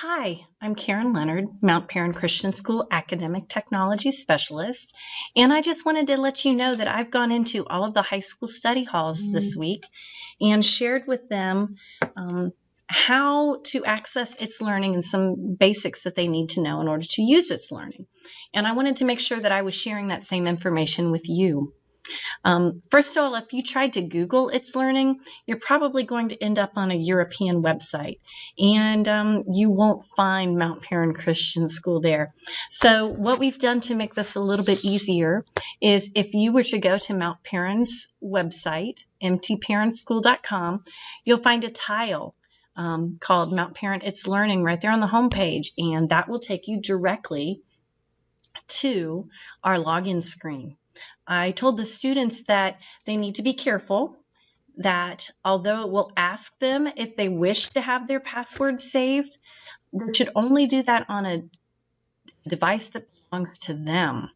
Hi, I'm Karen Leonard, Mount Perrin Christian School Academic Technology Specialist, and I just wanted to let you know that I've gone into all of the high school study halls this week and shared with them how to access itslearning and some basics that they need to know in order to use itslearning. And I wanted to make sure that I was sharing that same information with you. First of all, if you tried to Google itslearning, you're probably going to end up on a European website, and you won't find Mount Perrin Christian School there. So what we've done to make this a little bit easier is if you were to go to Mount Perrin's website, mtperrinschool.com, you'll find a tile called Mount Perrin itslearning right there on the home page, and that will take you directly to our login screen. I told the students that they need to be careful, that although it will ask them if they wish to have their password saved, they should only do that on a device that belongs to them.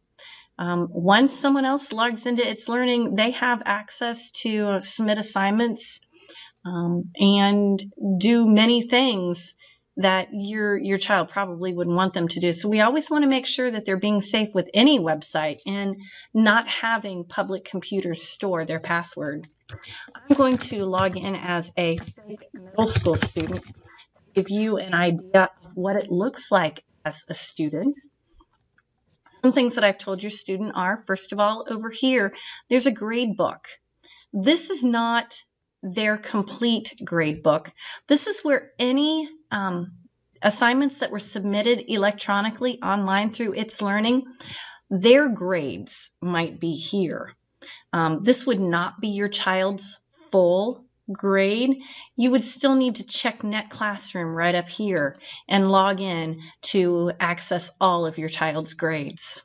Once someone else logs into itslearning, they have access to submit assignments and do many things that your child probably wouldn't want them to do. So we always want to make sure that they're being safe with any website and not having public computers store their password. I'm going to log in as a fake middle school student to give you an idea of what it looks like as a student. Some things that I've told your student are, first of all, over here, there's a grade book. This is not their complete grade book. This is where any assignments that were submitted electronically online through itslearning, their grades might be here. This would not be your child's full grade. You would still need to check Net Classroom right up here and log in to access all of your child's grades.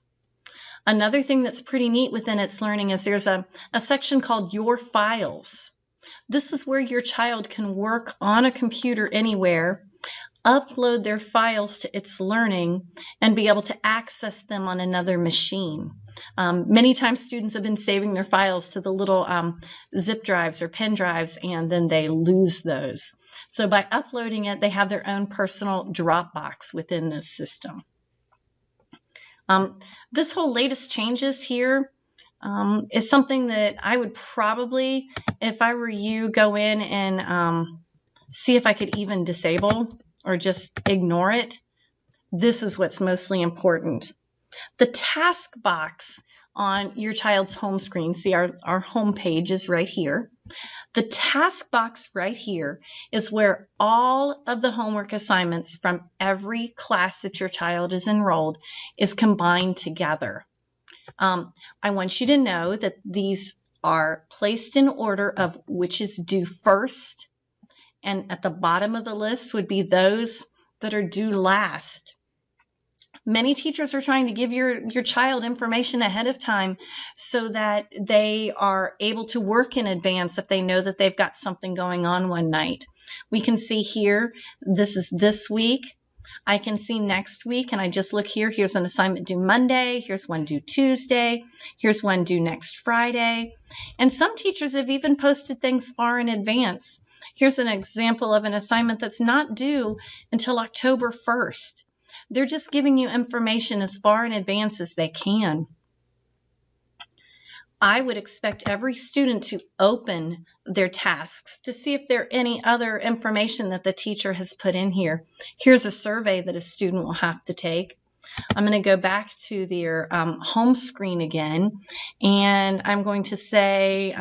Another thing that's pretty neat within itslearning is there's a section called Your Files. This is where your child can work on a computer anywhere, upload their files to itslearning, and be able to access them on another machine. Many times students have been saving their files to the little zip drives or pen drives, and then they lose those. So by uploading it, they have their own personal Dropbox within this system. This whole latest changes here is something that I would probably, if I were you, go in and see if I could even disable or just ignore it. This is what's mostly important. The task box on your child's home screen, see our home page is right here. The task box right here is where all of the homework assignments from every class that your child is enrolled is combined together. I want you to know that these are placed in order of which is due first, and at the bottom of the list would be those that are due last. Many teachers are trying to give your child information ahead of time so that they are able to work in advance if they know that they've got something going on one night. We can see here, this is this week. I can see next week, and I just look here. Here's an assignment due Monday. Here's one due Tuesday. Here's one due next Friday. And some teachers have even posted things far in advance. Here's an example of an assignment that's not due until October 1st. They're just giving you information as far in advance as they can. I would expect every student to open their tasks to see if there are any other information that the teacher has put in here. Here's a survey that a student will have to take. I'm going to go back to their home screen again, and I'm going to say,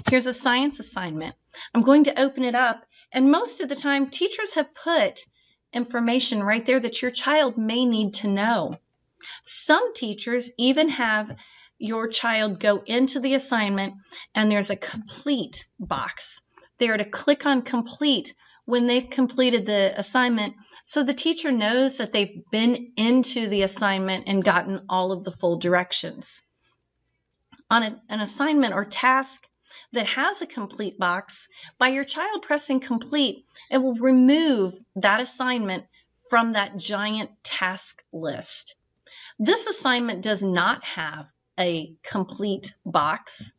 here's a science assignment. I'm going to open it up, and most of the time, teachers have put information right there that your child may need to know. Some teachers even have your child go into the assignment, and there's a complete box. They are to click on complete when they've completed the assignment, so the teacher knows that they've been into the assignment and gotten all of the full directions. On an assignment or task that has a complete box, by your child pressing complete, it will remove that assignment from that giant task list. This assignment does not have a complete box.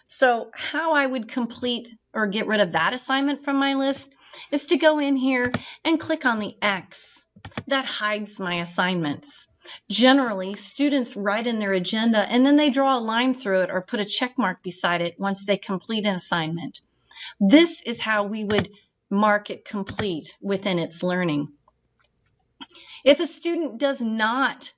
So how I would complete or get rid of that assignment from my list is to go in here and click on the X. That hides my assignments. Generally, students write in their agenda and then they draw a line through it or put a check mark beside it once they complete an assignment. This is how we would mark it complete within itslearning. If a student does not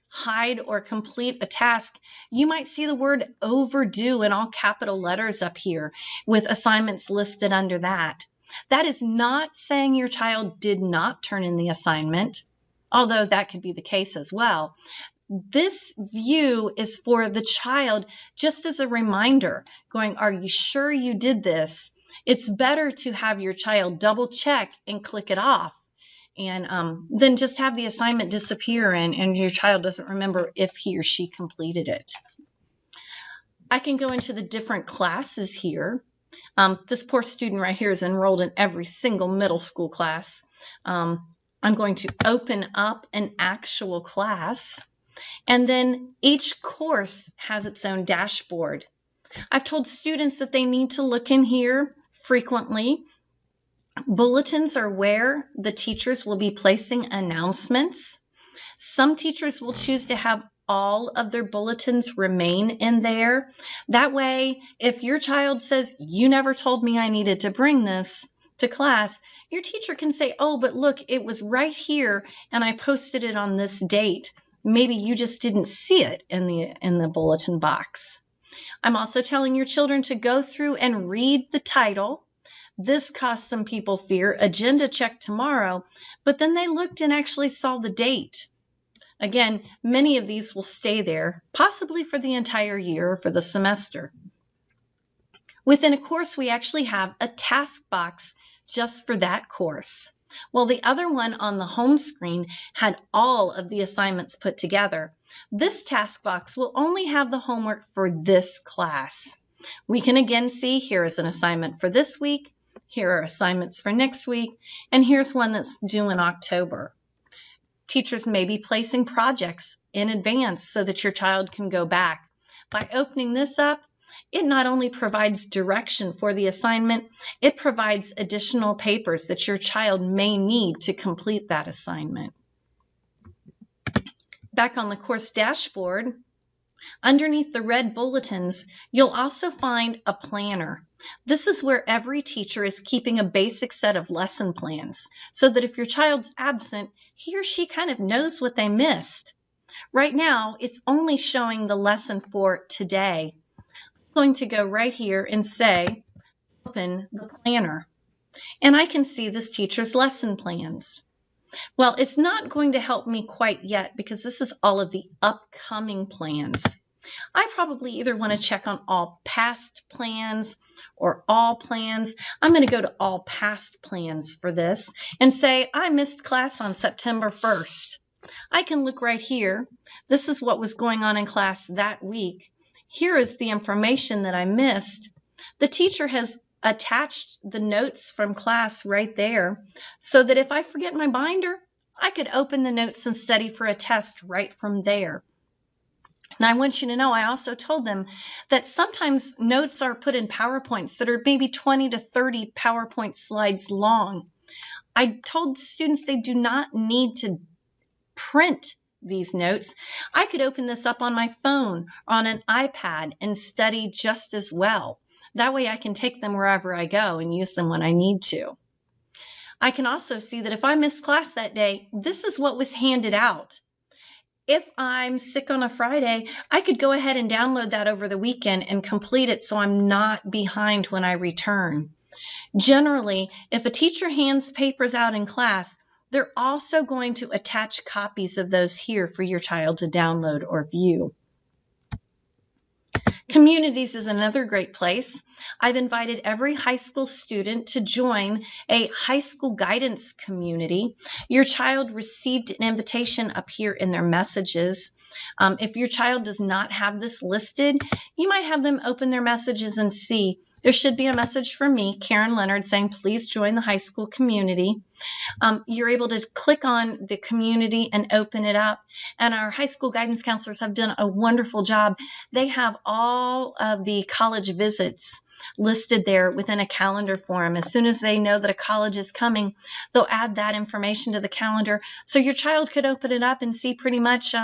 hide or complete a task, you might see the word overdue in all capital letters up here with assignments listed under that. That is not saying your child did not turn in the assignment, although that could be the case as well. This view is for the child just as a reminder, going, are you sure you did this? It's better to have your child double check and click it off, and then just have the assignment disappear and your child doesn't remember if he or she completed it. I can go into the different classes here. This poor student right here is enrolled in every single middle school class. I'm going to open up an actual class, and then each course has its own dashboard. I've told students that they need to look in here frequently. Bulletins are where the teachers will be placing announcements. Some teachers will choose to have all of their bulletins remain in there. That way, if your child says, you never told me I needed to bring this to class, your teacher can say, oh, but look, it was right here and I posted it on this date. Maybe you just didn't see it in the bulletin box. I'm also telling your children to go through and read the title. This caused some people fear, agenda check tomorrow, but then they looked and actually saw the date. Again, many of these will stay there, possibly for the entire year or for the semester. Within a course, we actually have a task box just for that course. Well, the other one on the home screen had all of the assignments put together. This task box will only have the homework for this class. We can again see here is an assignment for this week. Here are assignments for next week, and here's one that's due in October. Teachers may be placing projects in advance so that your child can go back. By opening this up, it not only provides direction for the assignment, it provides additional papers that your child may need to complete that assignment. Back on the course dashboard, underneath the red bulletins, you'll also find a planner. This is where every teacher is keeping a basic set of lesson plans so that if your child's absent, he or she kind of knows what they missed. Right now, it's only showing the lesson for today. I'm going to go right here and say, open the planner. And I can see this teacher's lesson plans. Well, it's not going to help me quite yet because this is all of the upcoming plans. I probably either want to check on all past plans or all plans. I'm going to go to all past plans for this and say I missed class on September 1st. I can look right here. This is what was going on in class that week. Here is the information that I missed. The teacher has attached the notes from class right there so that if I forget my binder, I could open the notes and study for a test right from there. And I want you to know, I also told them that sometimes notes are put in PowerPoints that are maybe 20 to 30 PowerPoint slides long. I told the students they do not need to print these notes. I could open this up on my phone, on an iPad, and study just as well. That way I can take them wherever I go and use them when I need to. I can also see that if I missed class that day, this is what was handed out. If I'm sick on a Friday, I could go ahead and download that over the weekend and complete it so I'm not behind when I return. Generally, if a teacher hands papers out in class, they're also going to attach copies of those here for your child to download or view. Communities is another great place. I've invited every high school student to join a high school guidance community. Your child received an invitation up here in their messages. If your child does not have this listed, you might have them open their messages and see, There should be a message from me, Karen Leonard, saying, please join the high school community. You're able to click on the community and open it up. And our high school guidance counselors have done a wonderful job. They have all of the college visits listed there within a calendar form. As soon as they know that a college is coming, they'll add that information to the calendar. So your child could open it up and see pretty much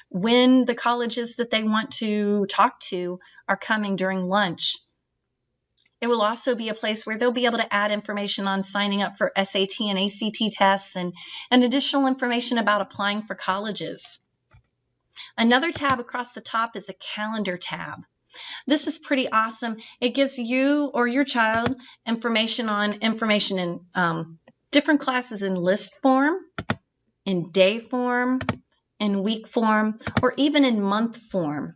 when the colleges that they want to talk to are coming during lunch. It will also be a place where they'll be able to add information on signing up for SAT and ACT tests and additional information about applying for colleges. Another tab across the top is a calendar tab. This is pretty awesome. It gives you or your child information in different classes in list form, in day form, in week form, or even in month form.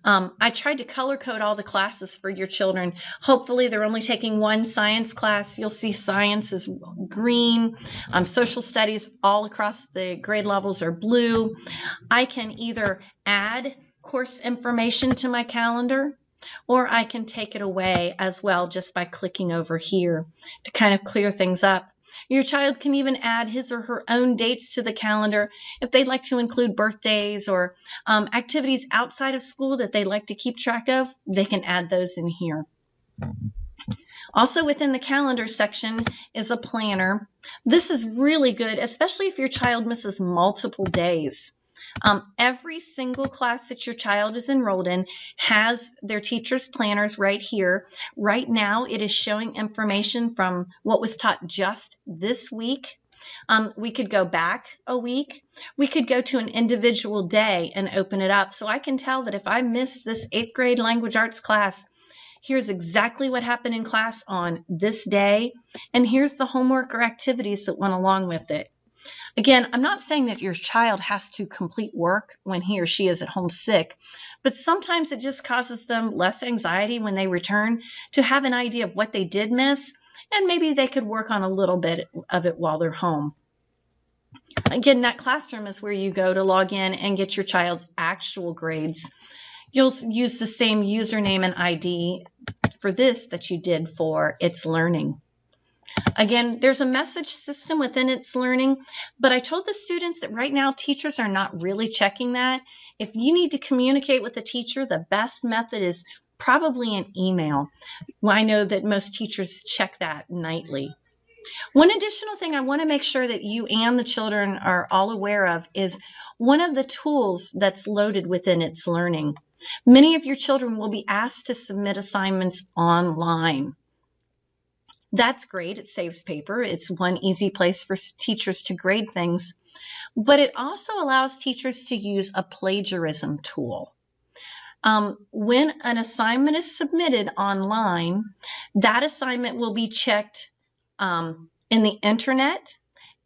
I tried to color code all the classes for your children. Hopefully they're only taking one science class. You'll see science is green. Social studies all across the grade levels are blue. I can either add course information to my calendar, or I can take it away as well just by clicking over here to kind of clear things up. Your child can even add his or her own dates to the calendar if they'd like to include birthdays or activities outside of school that they'd like to keep track of. They can add those in here. Also within the calendar section is a planner. This is really good, especially if your child misses multiple days. Every single class that your child is enrolled in has their teacher's planners right here. Right now, it is showing information from what was taught just this week. We could go back a week. We could go to an individual day and open it up. So I can tell that if I missed this 8th grade language arts class, here's exactly what happened in class on this day, and here's the homework or activities that went along with it. Again, I'm not saying that your child has to complete work when he or she is at home sick, but sometimes it just causes them less anxiety when they return to have an idea of what they did miss, and maybe they could work on a little bit of it while they're home. Again, that classroom is where you go to log in and get your child's actual grades. You'll use the same username and ID for this that you did for itslearning. Again, there's a message system within itslearning, but I told the students that right now teachers are not really checking that. If you need to communicate with a teacher, the best method is probably an email. Well, I know that most teachers check that nightly. One additional thing I want to make sure that you and the children are all aware of is one of the tools that's loaded within itslearning. Many of your children will be asked to submit assignments online. That's great. It saves paper. It's one easy place for teachers to grade things, but it also allows teachers to use a plagiarism tool. When an assignment is submitted online, that assignment will be checked in the internet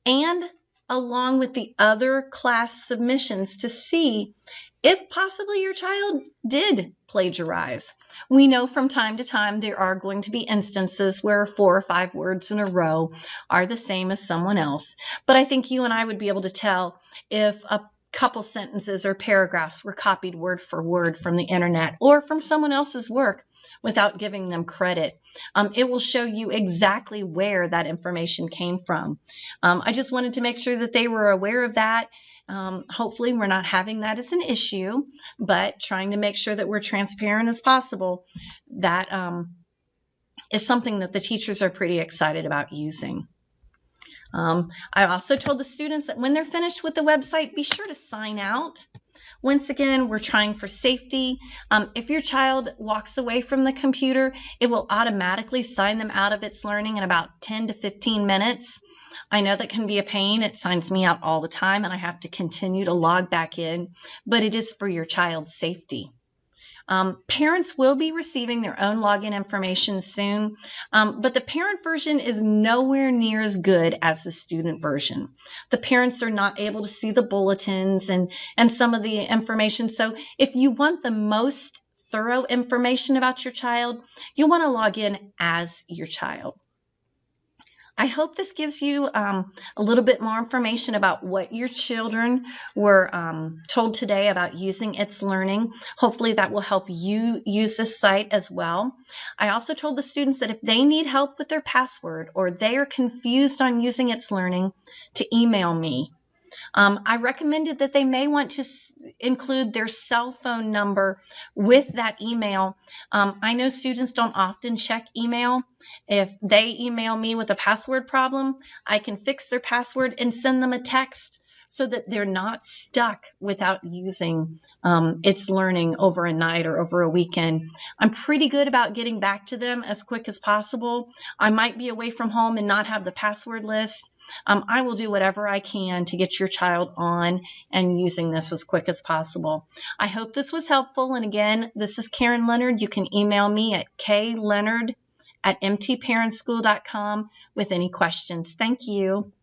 and along with the other class submissions to see if possibly your child did plagiarize. We know from time to time there are going to be instances where 4 or 5 words in a row are the same as someone else, but I think you and I would be able to tell if a couple sentences or paragraphs were copied word for word from the internet or from someone else's work without giving them credit. It will show you exactly where that information came from. I just wanted to make sure that they were aware of that. Hopefully we're not having that as an issue, but trying to make sure that we're transparent as possible. That is something that the teachers are pretty excited about using. I also told the students that when they're finished with the website, be sure to sign out. Once again, we're trying for safety. If your child walks away from the computer, it will automatically sign them out of itslearning in about 10 to 15 minutes. I know that can be a pain. It signs me out all the time, and I have to continue to log back in, but it is for your child's safety. Parents will be receiving their own login information soon, but the parent version is nowhere near as good as the student version. The parents are not able to see the bulletins and some of the information. So if you want the most thorough information about your child, you'll want to log in as your child. I hope this gives you a little bit more information about what your children were told today about using itslearning. Hopefully that will help you use this site as well. I also told the students that if they need help with their password or they are confused on using itslearning, to email me. I recommended that they may want to include their cell phone number with that email. I know students don't often check email. If they email me with a password problem, I can fix their password and send them a text so that they're not stuck without using itslearning over a night or over a weekend. I'm pretty good about getting back to them as quick as possible. I might be away from home and not have the password list. I will do whatever I can to get your child on and using this as quick as possible. I hope this was helpful. And again, this is Karen Leonard. You can email me at kleonard@mtparentschool.com with any questions. Thank you.